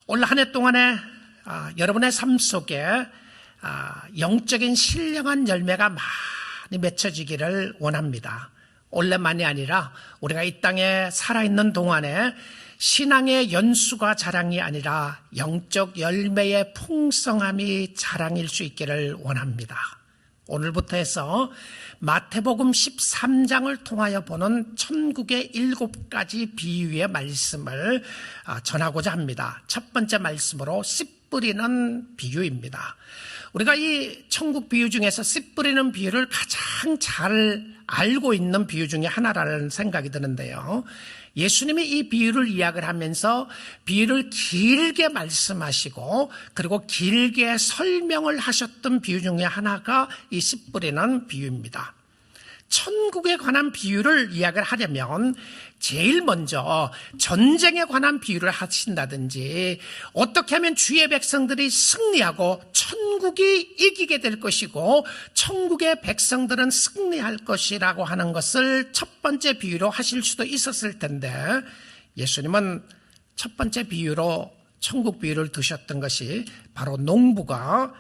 올 한 해 동안에 여러분의 삶 속에 영적인 신령한 열매가 많이 맺혀지기를 원합니다. 올해만이 아니라 우리가 이 땅에 살아있는 동안에 신앙의 연수가 자랑이 아니라 영적 열매의 풍성함이 자랑일 수 있기를 원합니다. 오늘부터 해서 마태복음 13장을 통하여 보는 천국의 7가지 비유의 말씀을 전하고자 합니다. 첫 번째 말씀으로 씨 뿌리는 비유입니다. 우리가 이 천국 비유 중에서 씨 뿌리는 비유를 가장 잘 알고 있는 비유 중에 하나라는 생각이 드는데요. 예수님이 이 비유를 이야기를 하면서 비유를 길게 말씀하시고 그리고 길게 설명을 하셨던 비유 중에 하나가 이 씨 뿌리는 비유입니다. 천국에 관한 비유를 이야기를 하려면 제일 먼저 전쟁에 관한 비유를 하신다든지 어떻게 하면 주의 백성들이 승리하고 천국이 이기게 될 것이고 천국의 백성들은 승리할 것이라고 하는 것을 첫 번째 비유로 하실 수도 있었을 텐데 예수님은 첫 번째 비유로 천국 비유를 두셨던 것이 바로 농부가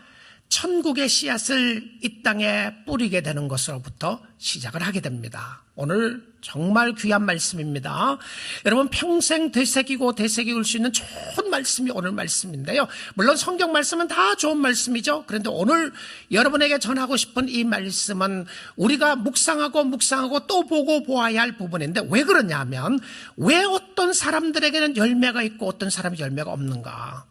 천국의 씨앗을 이 땅에 뿌리게 되는 것으로부터 시작을 하게 됩니다. 오늘 정말 귀한 말씀입니다. 여러분 평생 되새기고 되새길 수 있는 좋은 말씀이 오늘 말씀인데요. 물론 성경 말씀은 다 좋은 말씀이죠. 그런데 오늘 여러분에게 전하고 싶은 이 말씀은 우리가 묵상하고 또 보고 보아야 할 부분인데 왜 그러냐 하면 왜 어떤 사람들에게는 열매가 있고 어떤 사람이 열매가 없는가?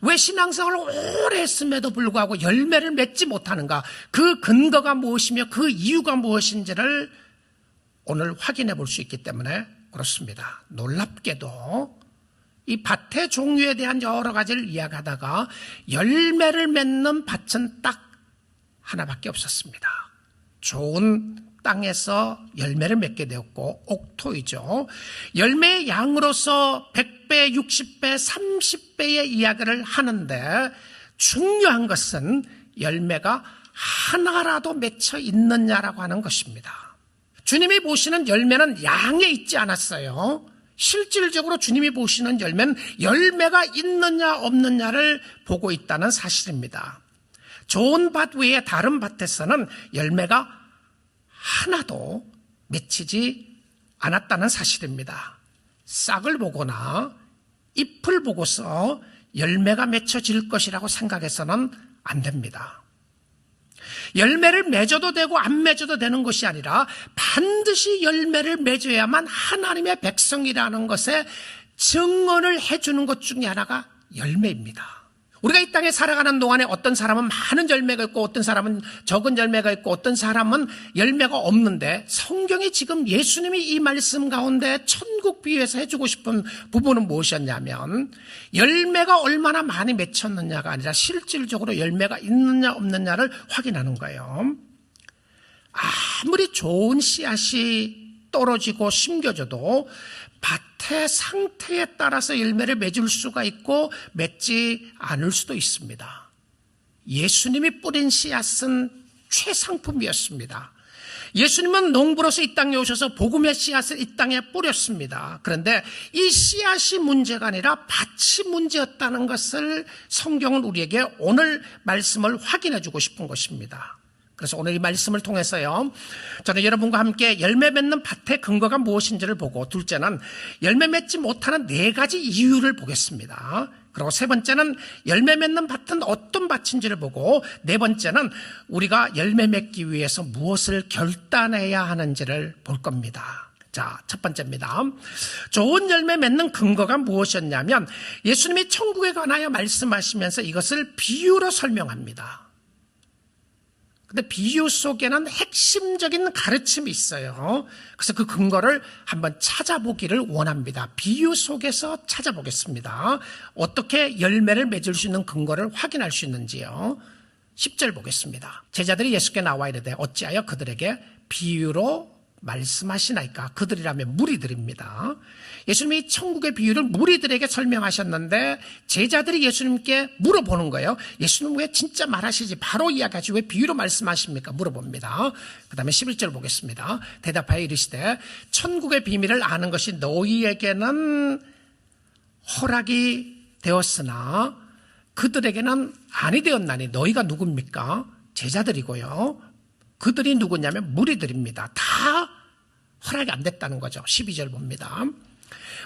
왜 신앙생활을 오래 했음에도 불구하고 열매를 맺지 못하는가? 그 근거가 무엇이며 그 이유가 무엇인지를 오늘 확인해 볼 수 있기 때문에 그렇습니다. 놀랍게도 이 밭의 종류에 대한 여러 가지를 이야기하다가 열매를 맺는 밭은 딱 하나밖에 없었습니다. 좋은 땅에서 열매를 맺게 되었고 옥토이죠. 열매의 양으로서 100배, 60배, 30배의 이야기를 하는데 중요한 것은 열매가 하나라도 맺혀 있느냐라고 하는 것입니다. 주님이 보시는 열매는 양에 있지 않았어요. 실질적으로 주님이 보시는 열매는 열매가 있느냐 없느냐를 보고 있다는 사실입니다. 좋은 밭 외에 다른 밭에서는 열매가 하나도 맺히지 않았다는 사실입니다. 싹을 보거나 잎을 보고서 열매가 맺혀질 것이라고 생각해서는 안 됩니다. 열매를 맺어도 되고 안 맺어도 되는 것이 아니라 반드시 열매를 맺어야만 하나님의 백성이라는 것에 증언을 해주는 것 중에 하나가 열매입니다. 우리가 이 땅에 살아가는 동안에 어떤 사람은 많은 열매가 있고 어떤 사람은 적은 열매가 있고 어떤 사람은 열매가 없는데 성경이 지금 예수님이 이 말씀 가운데 천국 비유에서 해주고 싶은 부분은 무엇이었냐면 열매가 얼마나 많이 맺혔느냐가 아니라 실질적으로 열매가 있느냐 없느냐를 확인하는 거예요. 아무리 좋은 씨앗이 떨어지고 심겨져도 밭의 상태에 따라서 열매를 맺을 수가 있고 맺지 않을 수도 있습니다. 예수님이 뿌린 씨앗은 최상품이었습니다. 예수님은 농부로서 이 땅에 오셔서 복음의 씨앗을 이 땅에 뿌렸습니다. 그런데 이 씨앗이 문제가 아니라 밭이 문제였다는 것을 성경은 우리에게 오늘 말씀을 확인해 주고 싶은 것입니다. 그래서 오늘 이 말씀을 통해서요, 저는 여러분과 함께 열매 맺는 밭의 근거가 무엇인지를 보고, 둘째는 열매 맺지 못하는 4가지 이유를 보겠습니다. 그리고 세 번째는 열매 맺는 밭은 어떤 밭인지를 보고, 네 번째는 우리가 열매 맺기 위해서 무엇을 결단해야 하는지를 볼 겁니다. 자, 첫 번째입니다. 좋은 열매 맺는 근거가 무엇이었냐면 예수님이 천국에 관하여 말씀하시면서 이것을 비유로 설명합니다. 근데 비유 속에는 핵심적인 가르침이 있어요. 그래서 그 근거를 한번 찾아보기를 원합니다. 비유 속에서 찾아보겠습니다. 어떻게 열매를 맺을 수 있는 근거를 확인할 수 있는지요. 10절 보겠습니다. 제자들이 예수께 나와 이르되 어찌하여 그들에게 비유로 말씀하시나이까? 그들이라면 무리들입니다. 예수님이 천국의 비유를 무리들에게 설명하셨는데 제자들이 예수님께 물어보는 거예요. 예수님 왜 진짜 말하시지 바로 이야기하지 왜 비유로 말씀하십니까? 물어봅니다. 그 다음에 11절 보겠습니다. 대답하여 이르시되 천국의 비밀을 아는 것이 너희에게는 허락이 되었으나 그들에게는 아니 되었나니 너희가 누굽니까? 제자들이고요. 그들이 누구냐면 무리들입니다. 다 허락이 안 됐다는 거죠. 12절 봅니다.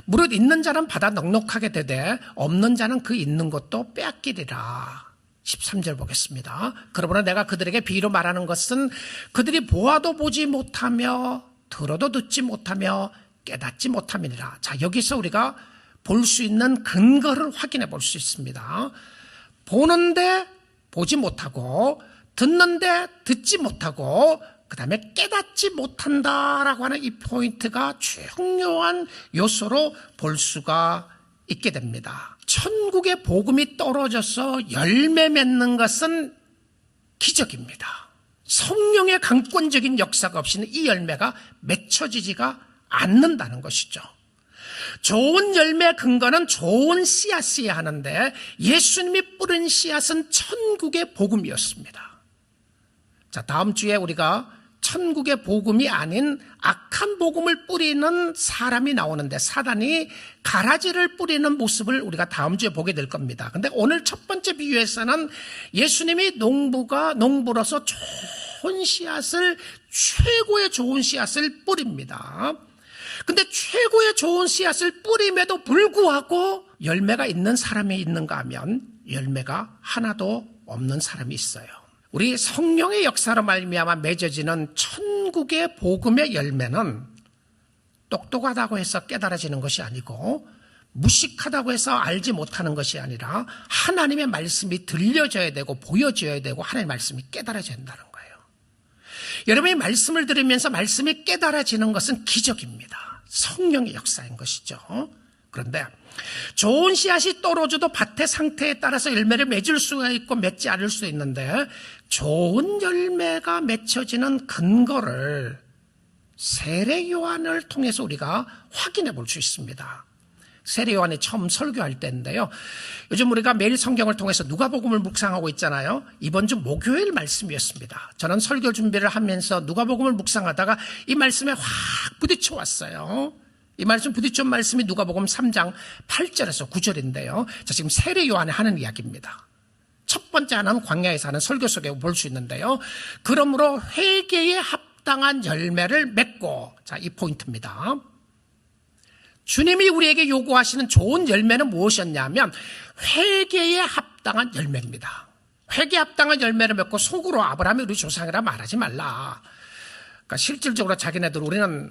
무릇 있는 자는 받아 넉넉하게 되되 없는 자는 그 있는 것도 빼앗기리라. 13절 보겠습니다. 그러므로 내가 그들에게 비유로 말하는 것은 그들이 보아도 보지 못하며 들어도 듣지 못하며 깨닫지 못함이니라. 자, 여기서 우리가 볼 수 있는 근거를 확인해 볼 수 있습니다. 보는데 보지 못하고 듣는데 듣지 못하고 그 다음에 깨닫지 못한다라고 하는 이 포인트가 중요한 요소로 볼 수가 있게 됩니다. 천국의 복음이 떨어져서 열매 맺는 것은 기적입니다. 성령의 강권적인 역사가 없이는 이 열매가 맺혀지지가 않는다는 것이죠. 좋은 열매 근거는 좋은 씨앗이어야 하는데 예수님이 뿌린 씨앗은 천국의 복음이었습니다. 자, 다음 주에 우리가 천국의 복음이 아닌 악한 복음을 뿌리는 사람이 나오는데 사단이 가라지를 뿌리는 모습을 우리가 다음 주에 보게 될 겁니다. 근데 오늘 첫 번째 비유에서는 예수님이 농부로서 좋은 씨앗을, 최고의 좋은 씨앗을 뿌립니다. 근데 최고의 좋은 씨앗을 뿌림에도 불구하고 열매가 있는 사람이 있는가 하면 열매가 하나도 없는 사람이 있어요. 우리 성령의 역사로 말미암아 맺어지는 천국의 복음의 열매는 똑똑하다고 해서 깨달아지는 것이 아니고 무식하다고 해서 알지 못하는 것이 아니라 하나님의 말씀이 들려져야 되고 보여져야 되고 하나님의 말씀이 깨달아져야 된다는 거예요. 여러분이 말씀을 들으면서 말씀이 깨달아지는 것은 기적입니다. 성령의 역사인 것이죠. 그런데 좋은 씨앗이 떨어져도 밭의 상태에 따라서 열매를 맺을 수가 있고 맺지 않을 수 있는데 좋은 열매가 맺혀지는 근거를 세례 요한을 통해서 우리가 확인해 볼 수 있습니다. 세례 요한이 처음 설교할 때인데요. 요즘 우리가 매일 성경을 통해서 누가복음을 묵상하고 있잖아요. 이번 주 목요일 말씀이었습니다. 저는 설교 준비를 하면서 누가복음을 묵상하다가 이 말씀에 확 부딪혀 왔어요. 이 말씀 부딪힌 말씀이 누가복음 3장 8절에서 9절인데요. 자, 지금 세례 요한이 하는 이야기입니다. 첫 번째 하나는 광야에서 하는 설교 속에 볼 수 있는데요. 그러므로 회개에 합당한 열매를 맺고, 자, 이 포인트입니다. 주님이 우리에게 요구하시는 좋은 열매는 무엇이었냐면 회개에 합당한 열매입니다. 회개에 합당한 열매를 맺고 속으로 아브라함이 우리 조상이라 말하지 말라. 그러니까 실질적으로 자기네들 우리는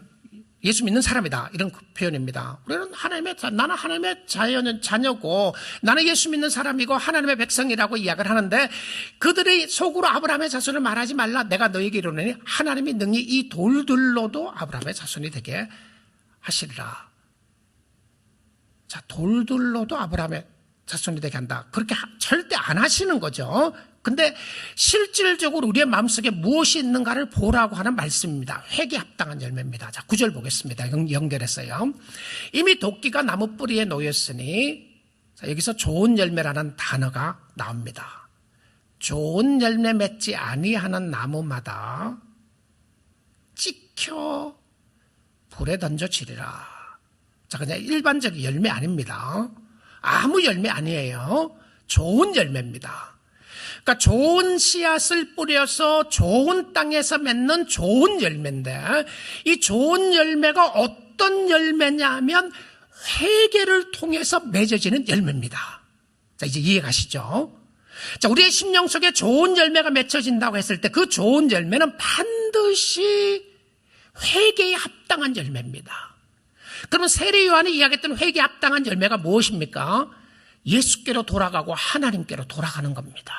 예수 믿는 사람이다, 이런 표현입니다. 우리는 나는 하나님의 자녀고 나는 예수 믿는 사람이고 하나님의 백성이라고 이야기를 하는데 그들이 속으로 아브라함의 자손을 말하지 말라. 내가 너에게 이르노니 하나님이 능히 이 돌들로도 아브라함의 자손이 되게 하시리라. 자, 돌들로도 아브라함의 자손이 되게 한다. 그렇게 절대 안 하시는 거죠. 근데 실질적으로 우리의 마음속에 무엇이 있는가를 보라고 하는 말씀입니다. 회개에 합당한 열매입니다. 자, 9절 보겠습니다. 연결했어요. 이미 도끼가 나무 뿌리에 놓였으니, 자, 여기서 좋은 열매라는 단어가 나옵니다. 좋은 열매 맺지 아니하는 나무마다 찍혀 불에 던져지리라. 자, 그냥 일반적인 열매 아닙니다. 아무 열매 아니에요. 좋은 열매입니다. 그러니까 좋은 씨앗을 뿌려서 좋은 땅에서 맺는 좋은 열매인데 이 좋은 열매가 어떤 열매냐면 회개를 통해서 맺어지는 열매입니다. 자, 이제 이해가시죠? 자, 우리의 심령 속에 좋은 열매가 맺혀진다고 했을 때 그 좋은 열매는 반드시 회개에 합당한 열매입니다. 그러면 세례 요한이 이야기했던 회개에 합당한 열매가 무엇입니까? 예수께로 돌아가고 하나님께로 돌아가는 겁니다.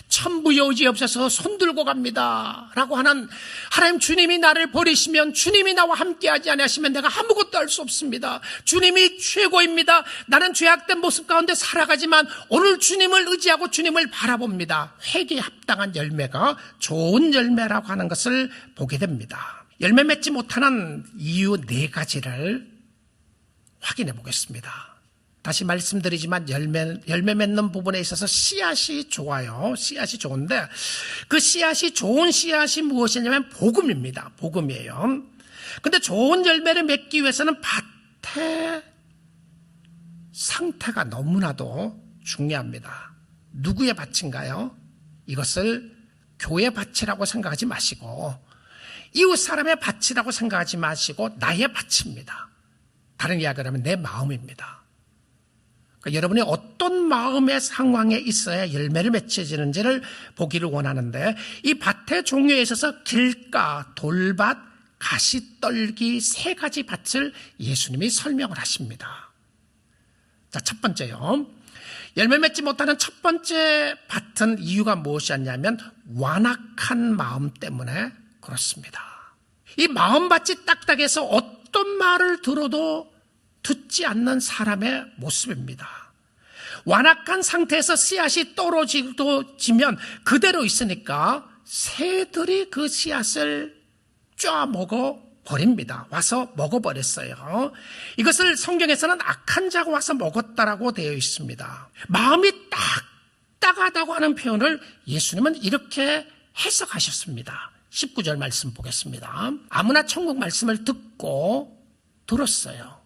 천부여지없어서 손들고 갑니다 라고 하는, 하나님 주님이 나를 버리시면, 주님이 나와 함께하지 아니하시면 내가 아무것도 할 수 없습니다. 주님이 최고입니다. 나는 죄악된 모습 가운데 살아가지만 오늘 주님을 의지하고 주님을 바라봅니다. 회개에 합당한 열매가 좋은 열매라고 하는 것을 보게 됩니다. 열매 맺지 못하는 이유 4가지를 확인해 보겠습니다. 다시 말씀드리지만 열매 맺는 부분에 있어서 씨앗이 좋아요. 씨앗이 좋은데 그 씨앗이 좋은 씨앗이 무엇이냐면 복음입니다. 복음이에요. 근데 좋은 열매를 맺기 위해서는 밭에 상태가 너무나도 중요합니다. 누구의 밭인가요? 이것을 교회 밭이라고 생각하지 마시고 이웃 사람의 밭이라고 생각하지 마시고 나의 밭입니다. 다른 이야기를 하면 내 마음입니다. 그러니까 여러분이 어떤 마음의 상황에 있어야 열매를 맺혀지는지를 보기를 원하는데 이 밭의 종류에 있어서 길가, 돌밭, 가시떨기 세 가지 밭을 예수님이 설명을 하십니다. 자, 첫 번째요. 열매 맺지 못하는 첫 번째 밭은 이유가 무엇이었냐면 완악한 마음 때문에 그렇습니다. 이 마음밭이 딱딱해서 어떤 말을 들어도 듣지 않는 사람의 모습입니다. 완악한 상태에서 씨앗이 떨어지면 그대로 있으니까 새들이 그 씨앗을 쫙 먹어버립니다. 와서 먹어버렸어요. 이것을 성경에서는 악한 자가 와서 먹었다라고 되어 있습니다. 마음이 딱딱하다고 하는 표현을 예수님은 이렇게 해석하셨습니다. 19절 말씀 보겠습니다. 아무나 천국 말씀을 듣고 들었어요.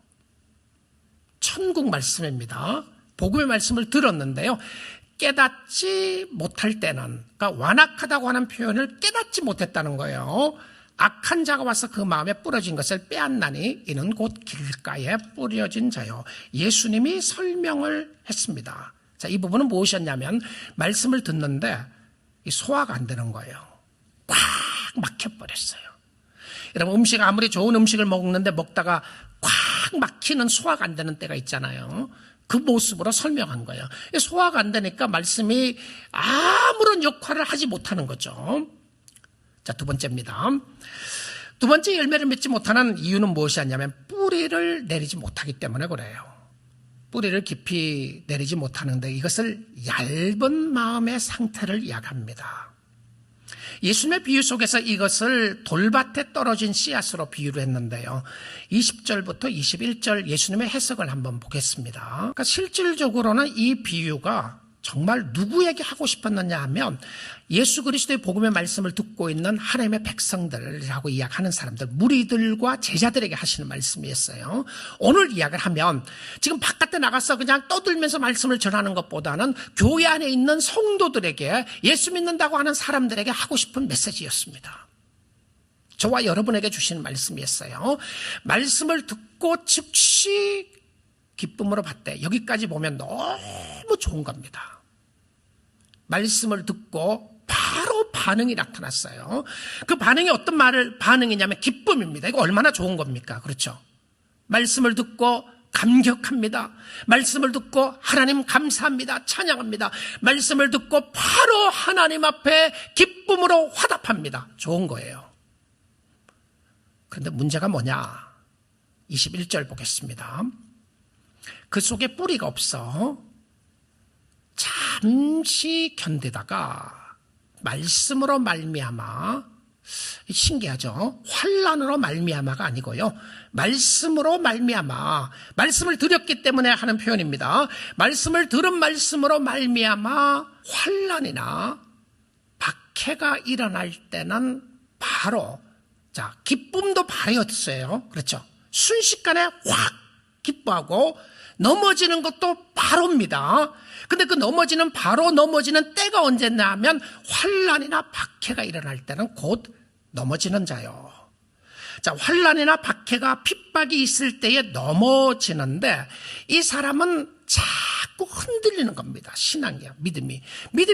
천국 말씀입니다. 복음의 말씀을 들었는데요. 깨닫지 못할 때는, 그러니까 완악하다고 하는 표현을 깨닫지 못했다는 거예요. 악한 자가 와서 그 마음에 뿌려진 것을 빼앗나니 이는 곧 길가에 뿌려진 자요. 예수님이 설명을 했습니다. 자, 이 부분은 무엇이었냐면 말씀을 듣는데 소화가 안 되는 거예요. 꽉 막혀버렸어요. 여러분, 음식 아무리 좋은 음식을 먹는데 먹다가 꽉 막히는 소화가 안 되는 때가 있잖아요. 그 모습으로 설명한 거예요. 소화가 안 되니까 말씀이 아무런 역할을 하지 못하는 거죠. 자, 두 번째입니다. 두 번째 열매를 맺지 못하는 이유는 무엇이었냐면 뿌리를 내리지 못하기 때문에 그래요. 뿌리를 깊이 내리지 못하는데 이것을 얇은 마음의 상태를 이야기합니다. 예수님의 비유 속에서 이것을 돌밭에 떨어진 씨앗으로 비유를 했는데요. 20절부터 21절 예수님의 해석을 한번 보겠습니다. 그러니까 실질적으로는 이 비유가 정말 누구에게 하고 싶었느냐 하면 예수 그리스도의 복음의 말씀을 듣고 있는 하나님의 백성들이라고 이야기하는 사람들, 무리들과 제자들에게 하시는 말씀이었어요. 오늘 이야기를 하면 지금 바깥에 나가서 그냥 떠들면서 말씀을 전하는 것보다는 교회 안에 있는 성도들에게, 예수 믿는다고 하는 사람들에게 하고 싶은 메시지였습니다. 저와 여러분에게 주시는 말씀이었어요. 말씀을 듣고 즉시 기쁨으로 받되, 여기까지 보면 너무 좋은 겁니다. 말씀을 듣고 바로 반응이 나타났어요. 그 반응이 어떤 반응이냐면 기쁨입니다. 이거 얼마나 좋은 겁니까? 그렇죠? 말씀을 듣고 감격합니다. 말씀을 듣고 하나님 감사합니다. 찬양합니다. 말씀을 듣고 바로 하나님 앞에 기쁨으로 화답합니다. 좋은 거예요. 그런데 문제가 뭐냐? 21절 보겠습니다. 그 속에 뿌리가 없어 잠시 견디다가 말씀으로 말미암아, 신기하죠? 환난으로 말미암아가 아니고요. 말씀으로 말미암아, 말씀을 드렸기 때문에 하는 표현입니다. 말씀을 들은 말씀으로 말미암아 환난이나 박해가 일어날 때는 바로, 자, 기쁨도 바로였어요. 그렇죠? 순식간에 확 기뻐하고 넘어지는 것도 바로입니다. 근데 그 바로 넘어지는 때가 언제냐 하면 환난이나 박해가 일어날 때는 곧 넘어지는 자요. 자, 환난이나 박해가 핍박이 있을 때에 넘어지는데 이 사람은 자꾸 흔들리는 겁니다. 신앙이야, 믿음이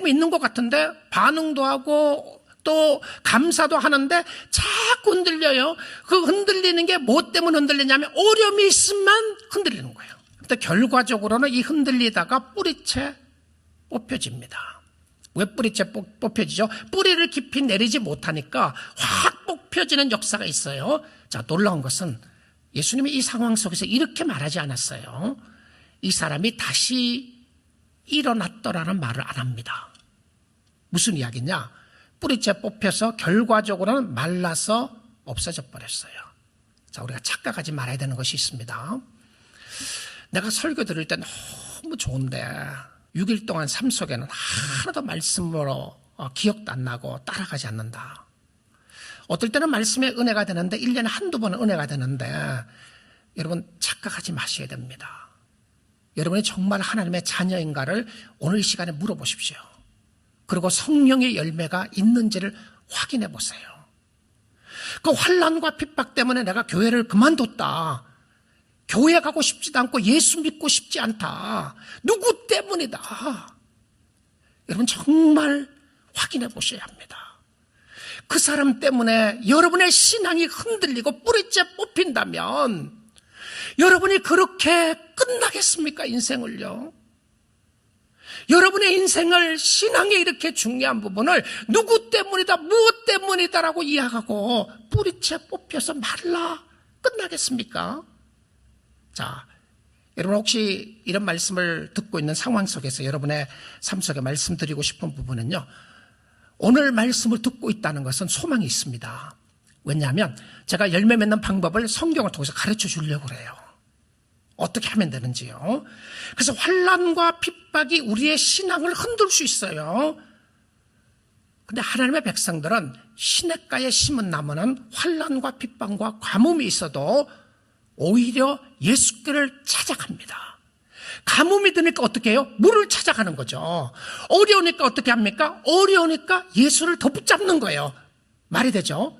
있는 것 같은데 반응도 하고 또 감사도 하는데 자꾸 흔들려요. 그 흔들리는 게 뭐 때문에 흔들리냐면 어려움이 있으면 흔들리는 거예요. 근데 결과적으로는 이 흔들리다가 뿌리채 뽑혀집니다. 왜 뿌리채 뽑혀지죠? 뿌리를 깊이 내리지 못하니까 확 뽑혀지는 역사가 있어요. 자, 놀라운 것은 예수님이 이 상황 속에서 이렇게 말하지 않았어요. 이 사람이 다시 일어났더라는 말을 안 합니다. 무슨 이야기냐? 뿌리채 뽑혀서 결과적으로는 말라서 없어져 버렸어요. 자, 우리가 착각하지 말아야 되는 것이 있습니다. 내가 설교 들을 때 너무 좋은데 6일 동안 삶 속에는 하나도 말씀으로 기억도 안 나고 따라가지 않는다. 어떨 때는 말씀의 은혜가 되는데 1년에 한두 번은 은혜가 되는데 여러분 착각하지 마셔야 됩니다. 여러분이 정말 하나님의 자녀인가를 오늘 이 시간에 물어보십시오. 그리고 성령의 열매가 있는지를 확인해 보세요. 그 환난과 핍박 때문에 내가 교회를 그만뒀다. 교회 가고 싶지도 않고 예수 믿고 싶지 않다. 누구 때문이다. 여러분 정말 확인해 보셔야 합니다. 그 사람 때문에 여러분의 신앙이 흔들리고 뿌리째 뽑힌다면 여러분이 그렇게 끝나겠습니까? 인생을요. 여러분의 인생을 신앙에 이렇게 중요한 부분을 누구 때문이다, 무엇 때문이다라고 이야기하고 뿌리채 뽑혀서 말라 끝나겠습니까? 자, 여러분 혹시 이런 말씀을 듣고 있는 상황 속에서 여러분의 삶 속에 말씀드리고 싶은 부분은요. 오늘 말씀을 듣고 있다는 것은 소망이 있습니다. 왜냐하면 제가 열매 맺는 방법을 성경을 통해서 가르쳐 주려고 그래요. 어떻게 하면 되는지요. 그래서 환난과 핍박이 우리의 신앙을 흔들 수 있어요. 근데 하나님의 백성들은 시냇가에 심은 나무는 환난과 핍박과 가뭄이 있어도 오히려 예수께를 찾아갑니다. 가뭄이 드니까 어떻게 해요? 물을 찾아가는 거죠. 어려우니까 어떻게 합니까? 어려우니까 예수를 더 붙잡는 거예요. 말이 되죠?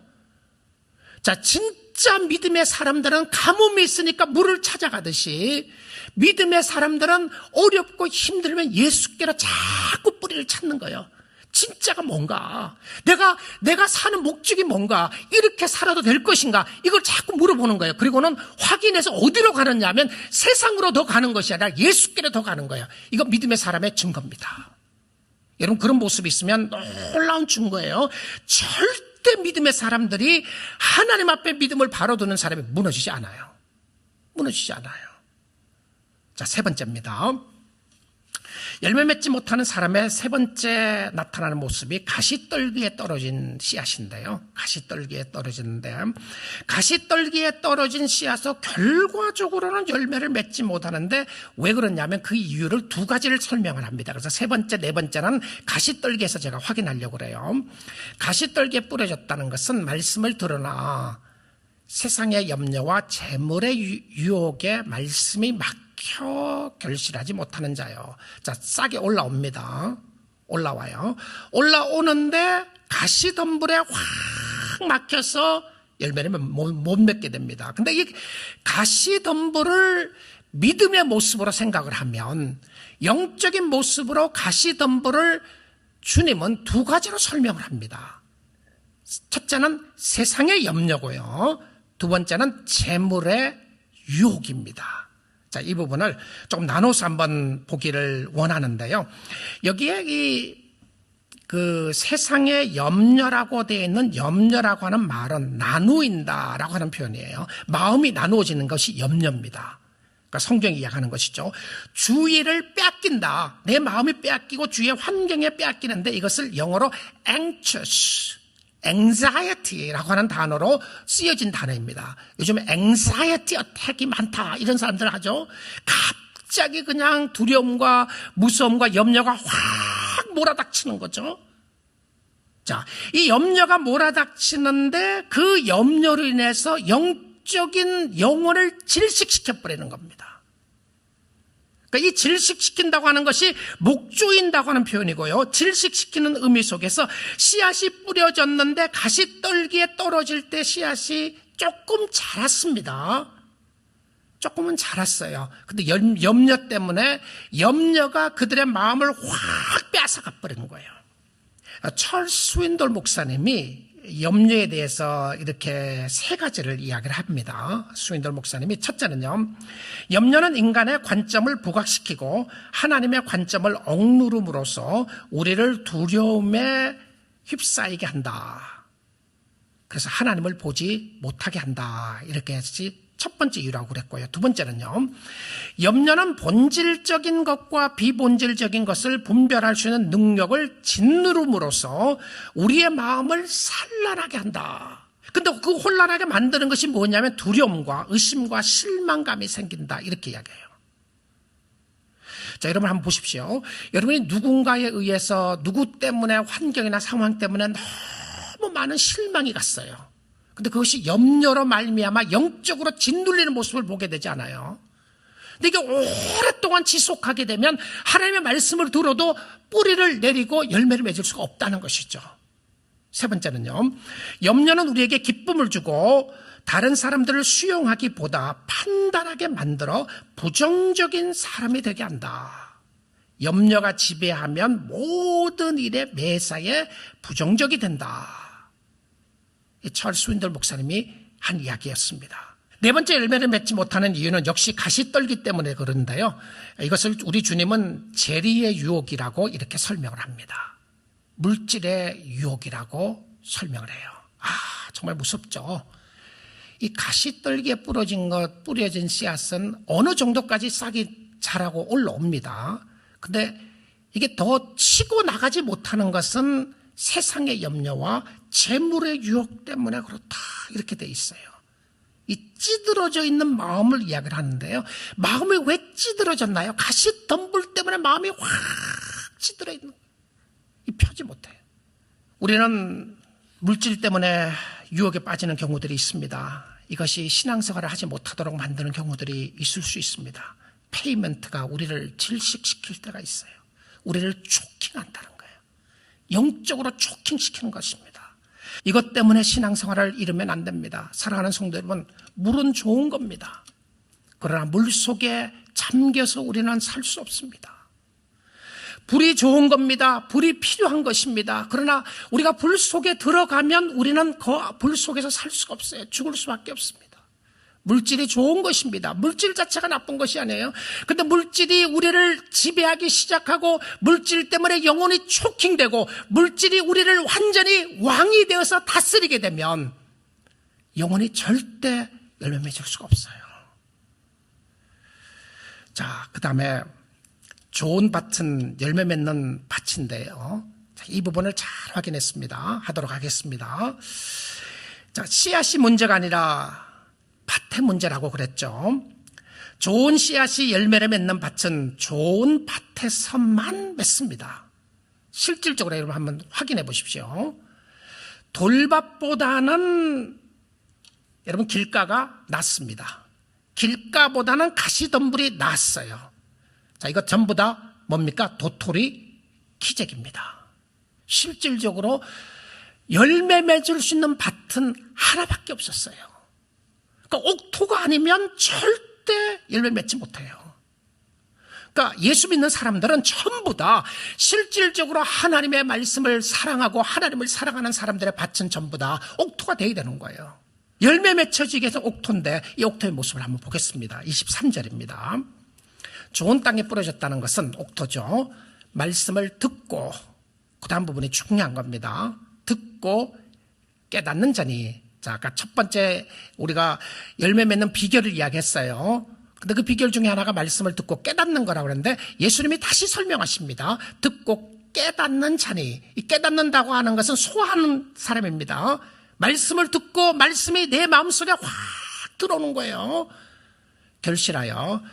자, 진짜 믿음의 사람들은 가뭄이 있으니까 물을 찾아가듯이 믿음의 사람들은 어렵고 힘들면 예수께로 자꾸 뿌리를 찾는 거예요. 진짜가 뭔가? 내가 사는 목적이 뭔가? 이렇게 살아도 될 것인가? 이걸 자꾸 물어보는 거예요. 그리고는 확인해서 어디로 가느냐 하면 세상으로 더 가는 것이 아니라 예수께로 더 가는 거예요. 이거 믿음의 사람의 증거입니다. 여러분 그런 모습이 있으면 놀라운 증거예요. 절대 믿음의 사람들이 하나님 앞에 믿음을 바로 두는 사람이 무너지지 않아요. 무너지지 않아요. 자, 세 번째입니다. 열매 맺지 못하는 사람의 세 번째 나타나는 모습이 가시떨기에 떨어진 씨앗인데요. 가시떨기에 떨어지는데 가시떨기에 떨어진 씨앗은 결과적으로는 열매를 맺지 못하는데 왜 그러냐면 그 이유를 두 가지를 설명을 합니다. 그래서 세 번째, 네 번째는 가시떨기에서 제가 확인하려고 그래요. 가시떨기에 뿌려졌다는 것은 말씀을 들으나 세상의 염려와 재물의 유혹에 말씀이 막혀 결실하지 못하는 자요. 자, 싹이 올라옵니다. 올라와요. 올라오는데 가시덤불에 확 막혀서 열매를 못 맺게 됩니다. 근데 이 가시덤불을 믿음의 모습으로 생각을 하면 영적인 모습으로 가시덤불을 주님은 두 가지로 설명을 합니다. 첫째는 세상의 염려고요. 두 번째는 재물의 유혹입니다. 자, 이 부분을 조금 나눠서 한번 보기를 원하는데요. 여기에 그 세상의 염려라고 되어 있는 염려라고 하는 말은 나누인다라고 하는 표현이에요. 마음이 나누어지는 것이 염려입니다. 그러니까 성경이 이야기하는 것이죠. 주의를 빼앗긴다. 내 마음이 빼앗기고 주위의 환경에 빼앗기는데 이것을 영어로 anxious, anxiety라고 하는 단어로 쓰여진 단어입니다. 요즘 anxiety attack이 많다 이런 사람들 하죠. 갑자기 그냥 두려움과 무서움과 염려가 확 몰아닥치는 거죠. 자, 이 염려가 몰아닥치는데 그 염려로 인해서 영적인 영혼을 질식시켜버리는 겁니다. 그러니까 이 질식시킨다고 하는 것이 목조인다고 하는 표현이고요. 질식시키는 의미 속에서 씨앗이 뿌려졌는데 가시떨기에 떨어질 때 씨앗이 조금 자랐습니다. 조금은 자랐어요. 근데 염려 때문에 염려가 그들의 마음을 확 빼앗아가 버리는 거예요. 찰스 스윈돌 목사님이 염려에 대해서 이렇게 세 가지를 이야기를 합니다. 스윈돌 목사님이 첫째는요, 염려는 인간의 관점을 부각시키고 하나님의 관점을 억누름으로써 우리를 두려움에 휩싸이게 한다. 그래서 하나님을 보지 못하게 한다. 이렇게 해서 첫 번째 이유라고 그랬고요. 두 번째는요, 염려는 본질적인 것과 비본질적인 것을 분별할 수 있는 능력을 짓누름으로써 우리의 마음을 산란하게 한다. 근데 그 혼란하게 만드는 것이 뭐냐면 두려움과 의심과 실망감이 생긴다. 이렇게 이야기해요. 자, 여러분 한번 보십시오. 여러분이 누군가에 의해서 누구 때문에 환경이나 상황 때문에 너무 많은 실망이 갔어요. 근데 그것이 염려로 말미암아 영적으로 짓눌리는 모습을 보게 되지 않아요. 근데 이게 오랫동안 지속하게 되면 하나님의 말씀을 들어도 뿌리를 내리고 열매를 맺을 수가 없다는 것이죠. 세 번째는요, 염려는 우리에게 기쁨을 주고 다른 사람들을 수용하기보다 판단하게 만들어 부정적인 사람이 되게 한다. 염려가 지배하면 모든 일에 매사에 부정적이 된다. 찰스 윈들 목사님이 한 이야기였습니다. 네 번째, 열매를 맺지 못하는 이유는 역시 가시떨기 때문에 그런데요, 이것을 우리 주님은 재리의 유혹이라고 이렇게 설명을 합니다. 물질의 유혹이라고 설명을 해요. 정말 무섭죠. 이 가시떨기에 뿌려진 씨앗은 어느 정도까지 싹이 자라고 올라옵니다. 근데 이게 더 치고 나가지 못하는 것은 세상의 염려와 재물의 유혹 때문에 그렇다, 이렇게 돼 있어요. 이 찌들어져 있는 마음을 이야기를 하는데요, 마음이 왜 찌들어졌나요? 가시덤불 때문에 마음이 확 찌들어 있는 거예요. 펴지 못해요. 우리는 물질 때문에 유혹에 빠지는 경우들이 있습니다. 이것이 신앙생활을 하지 못하도록 만드는 경우들이 있을 수 있습니다. 페이먼트가 우리를 질식시킬 때가 있어요. 우리를 초킹한다는 거예요. 영적으로 초킹시키는 것입니다. 이것 때문에 신앙생활을 잃으면 안 됩니다. 사랑하는 성도 여러분, 물은 좋은 겁니다. 그러나 물 속에 잠겨서 우리는 살 수 없습니다. 불이 좋은 겁니다. 불이 필요한 것입니다. 그러나 우리가 불 속에 들어가면 우리는 그 불 속에서 살 수가 없어요. 죽을 수밖에 없습니다. 물질이 좋은 것입니다. 물질 자체가 나쁜 것이 아니에요. 근데 물질이 우리를 지배하기 시작하고 물질 때문에 영혼이 초킹되고 물질이 우리를 완전히 왕이 되어서 다스리게 되면 영혼이 절대 열매 맺을 수가 없어요. 자, 그 다음에 좋은 밭은 열매 맺는 밭인데요. 이 부분을 잘 하도록 하겠습니다. 자, 씨앗이 문제가 아니라 밭의 문제라고 그랬죠. 좋은 씨앗이 열매를 맺는 밭은 좋은 밭에서만 맺습니다. 실질적으로 여러분 한번 확인해 보십시오. 돌밭보다는 여러분 길가가 낫습니다. 길가보다는 가시덤불이 낫어요. 자, 이거 전부 다 뭡니까? 도토리 키재기입니다. 실질적으로 열매 맺을 수 있는 밭은 하나밖에 없었어요. 그러니까 옥토가 아니면 절대 열매 맺지 못해요. 그러니까 예수 믿는 사람들은 전부 다 실질적으로 하나님의 말씀을 사랑하고 하나님을 사랑하는 사람들의 밭은 전부 다 옥토가 되어야 되는 거예요. 열매 맺혀지기 위해서 옥토인데 이 옥토의 모습을 한번 보겠습니다. 23절입니다. 좋은 땅에 뿌려졌다는 것은 옥토죠. 말씀을 듣고, 그 다음 부분이 중요한 겁니다. 듣고 깨닫는 자니. 자, 아까 첫 번째 우리가 열매 맺는 비결을 이야기했어요. 근데 그 비결 중에 하나가 말씀을 듣고 깨닫는 거라고 그러는데 예수님이 다시 설명하십니다. 듣고 깨닫는 자니. 이 깨닫는다고 하는 것은 소화하는 사람입니다. 말씀을 듣고 말씀이 내 마음속에 확 들어오는 거예요. 결실하여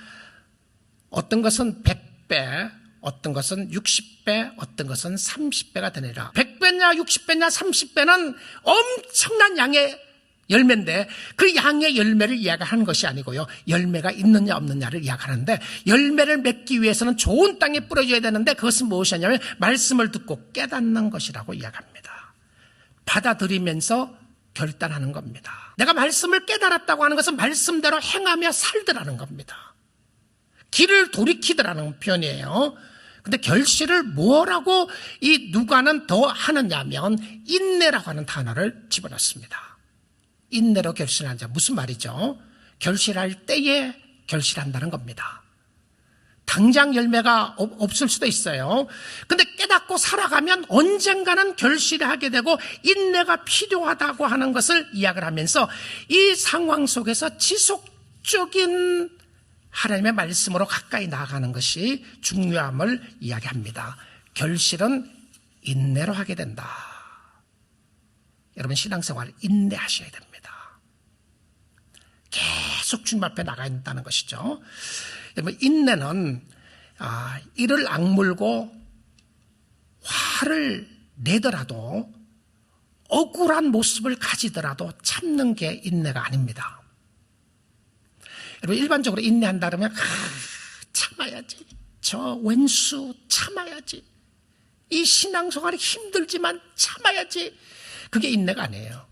어떤 것은 100배, 어떤 것은 60배, 어떤 것은 30배가 되느니라. 100배냐 60배냐 30배는 엄청난 양의 열매인데 그 양의 열매를 이야기하는 것이 아니고요. 열매가 있느냐 없느냐를 이야기하는데 열매를 맺기 위해서는 좋은 땅에 뿌려져야 되는데 그것은 무엇이냐면 말씀을 듣고 깨닫는 것이라고 이야기합니다. 받아들이면서 결단하는 겁니다. 내가 말씀을 깨달았다고 하는 것은 말씀대로 행하며 살더라는 겁니다. 길을 돌이키더라는 표현이에요. 근데 결실을 뭐라고 이 누가는 더 하느냐면 인내라고 하는 단어를 집어넣습니다. 인내로 결실하는 자. 무슨 말이죠? 결실할 때에 결실한다는 겁니다. 당장 열매가 없을 수도 있어요. 근데 깨닫고 살아가면 언젠가는 결실하게 되고 인내가 필요하다고 하는 것을 이야기를 하면서 이 상황 속에서 지속적인 하나님의 말씀으로 가까이 나아가는 것이 중요함을 이야기합니다. 결실은 인내로 하게 된다. 여러분 신앙생활 인내하셔야 됩니다. 계속 주님 앞에 나가야 된다는 것이죠. 여러분 인내는 이를 악물고 화를 내더라도 억울한 모습을 가지더라도 참는 게 인내가 아닙니다. 여러분 일반적으로 인내한다 그러면 참아야지, 저 왼수 참아야지, 이 신앙생활이 힘들지만 참아야지, 그게 인내가 아니에요.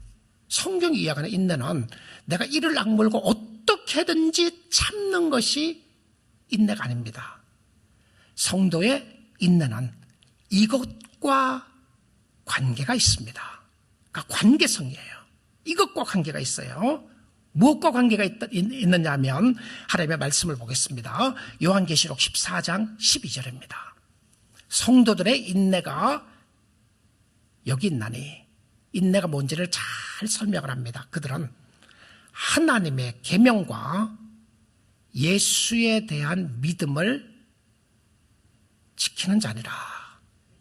성경이 이야기하는 인내는 내가 이를 악물고 어떻게든지 참는 것이 인내가 아닙니다. 성도의 인내는 이것과 관계가 있습니다. 그러니까 관계성이에요. 이것과 관계가 있어요. 무엇과 관계가 있느냐 하면 하나님의 말씀을 보겠습니다. 요한계시록 14장 12절입니다. 성도들의 인내가 여기 있나니, 인내가 뭔지를 잘 설명을 합니다. 그들은 하나님의 계명과 예수에 대한 믿음을 지키는 자니라.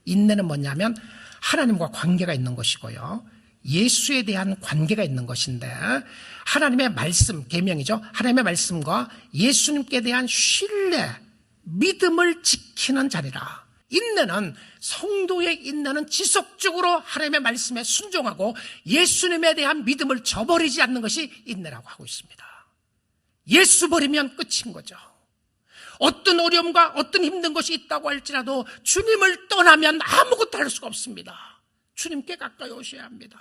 인내는 뭐냐면 하나님과 관계가 있는 것이고요, 예수에 대한 관계가 있는 것인데, 하나님의 말씀, 계명이죠. 하나님의 말씀과 예수님께 대한 신뢰, 믿음을 지키는 자리라. 인내는, 성도의 인내는 지속적으로 하나님의 말씀에 순종하고 예수님에 대한 믿음을 저버리지 않는 것이 인내라고 하고 있습니다. 예수 버리면 끝인 거죠. 어떤 어려움과 어떤 힘든 것이 있다고 할지라도 주님을 떠나면 아무것도 할 수가 없습니다. 주님께 가까이 오셔야 합니다.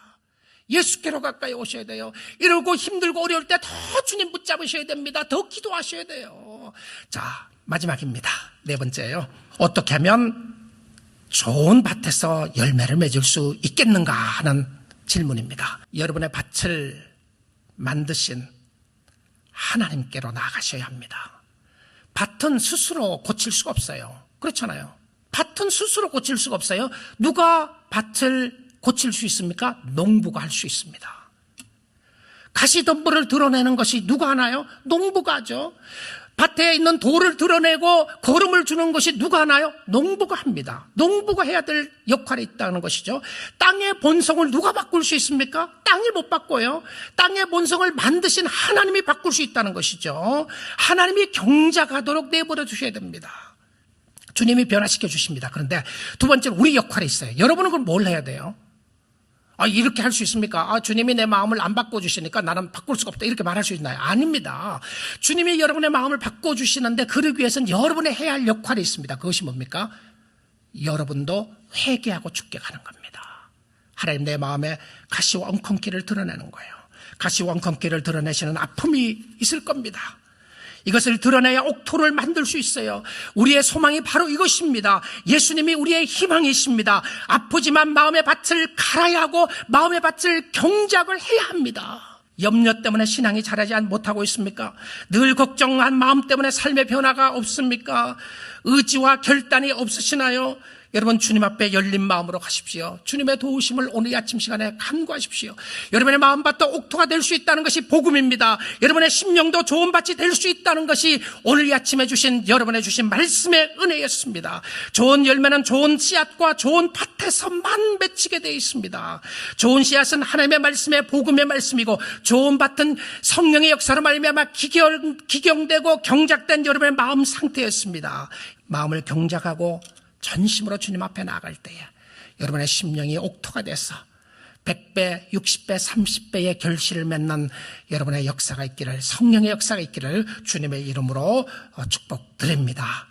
예수께로 가까이 오셔야 돼요. 이러고 힘들고 어려울 때 더 주님 붙잡으셔야 됩니다. 더 기도하셔야 돼요. 자, 마지막입니다. 네 번째예요. 어떻게 하면 좋은 밭에서 열매를 맺을 수 있겠는가 하는 질문입니다. 여러분의 밭을 만드신 하나님께로 나아가셔야 합니다. 밭은 스스로 고칠 수가 없어요. 그렇잖아요. 밭은 스스로 고칠 수가 없어요. 누가 밭을 고칠 수 있습니까? 농부가 할 수 있습니다. 가시덤불을 드러내는 것이 누가 하나요? 농부가 하죠. 밭에 있는 돌을 드러내고 거름을 주는 것이 누가 하나요? 농부가 합니다. 농부가 해야 될 역할이 있다는 것이죠. 땅의 본성을 누가 바꿀 수 있습니까? 땅이 못 바꿔요. 땅의 본성을 만드신 하나님이 바꿀 수 있다는 것이죠. 하나님이 경작하도록 내버려 두셔야 됩니다. 주님이 변화시켜 주십니다. 그런데 두 번째로 우리 역할이 있어요. 여러분은 그럼 뭘 해야 돼요? 이렇게 할 수 있습니까? 주님이 내 마음을 안 바꿔주시니까 나는 바꿀 수가 없다, 이렇게 말할 수 있나요? 아닙니다. 주님이 여러분의 마음을 바꿔주시는데 그러기 위해서는 여러분이 해야 할 역할이 있습니다. 그것이 뭡니까? 여러분도 회개하고 죽게 가는 겁니다. 하나님 내 마음에 가시와 엉겅퀴를 드러내는 거예요. 가시와 엉겅퀴를 드러내시는 아픔이 있을 겁니다. 이것을 드러내야 옥토를 만들 수 있어요. 우리의 소망이 바로 이것입니다. 예수님이 우리의 희망이십니다. 아프지만 마음의 밭을 갈아야 하고 마음의 밭을 경작을 해야 합니다. 염려 때문에 신앙이 자라지 못하고 있습니까? 늘 걱정한 마음 때문에 삶의 변화가 없습니까? 의지와 결단이 없으시나요? 여러분, 주님 앞에 열린 마음으로 가십시오. 주님의 도우심을 오늘 아침 시간에 간구하십시오. 여러분의 마음밭도 옥토가 될 수 있다는 것이 복음입니다. 여러분의 심령도 좋은 밭이 될 수 있다는 것이 오늘 아침에 주신, 여러분의 주신 말씀의 은혜였습니다. 좋은 열매는 좋은 씨앗과 좋은 밭에서만 맺히게 되어 있습니다. 좋은 씨앗은 하나님의 말씀의 복음의 말씀이고, 좋은 밭은 성령의 역사로 말미암아 기경되고 경작된 여러분의 마음 상태였습니다. 마음을 경작하고 전심으로 주님 앞에 나아갈 때에 여러분의 심령이 옥토가 돼서 100배, 60배, 30배의 결실을 맺는 여러분의 역사가 있기를, 성령의 역사가 있기를 주님의 이름으로 축복드립니다.